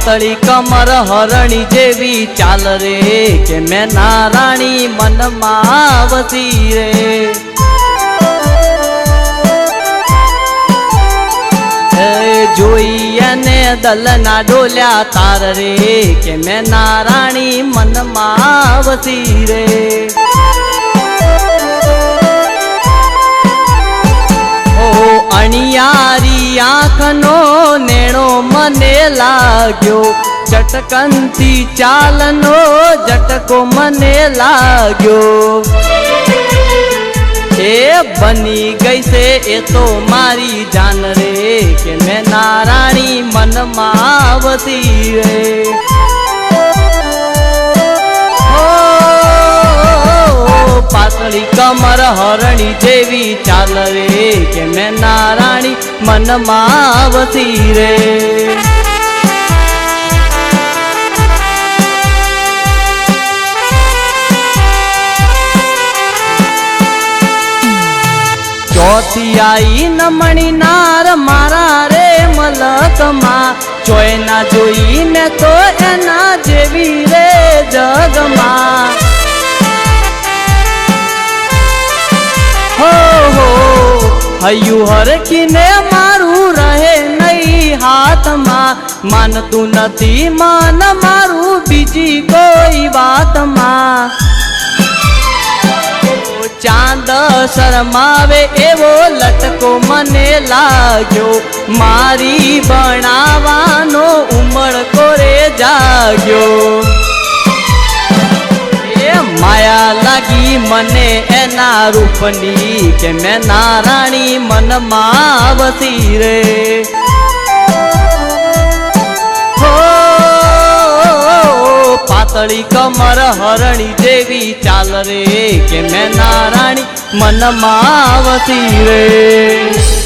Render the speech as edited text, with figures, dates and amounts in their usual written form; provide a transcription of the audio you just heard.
પાતળી કમર હરણી જેવી ચાલ રે કે મેં નારાણી મનમાં વસી રે જોઈ અને દલના ડોલ્યા તાર રે કે મેં નારાણી મનમાં વસી રે અણિયારી આંખનો નેણો મને લાગ્યો ચટકનથી ચાલનો ઝટકો મને લાગ્યો એ બની ગઈ છે એ તો મારી જાન રે કે મેં નારાણી મનમાં વસી રે પાતળી કમર હરણી જેવી ચાલ રે કે મેં નારાણી મનમાં વસી રે ચોથી આઈ નમણી નાર મારા રે મલકમાં ચોયના જોઈને તો એના જેવી રે જગમાં હૈયું હરકીને મારું રહે નહીં હાથમાં માનતું નથી મન મારું બીજી કોઈ વાતમાં ચાંદ શરમાવે એવો લટકો મને લાગ્યો મારી બનાવાનો ઉમળકો રે જાગ્યો માયા લાગી મને એના રૂપની કે મેં નારાણી મનમાં વસી રે પાતળી કમર હરણી જેવી ચાલ રે કે મેં નારાણી મનમાં વસી રે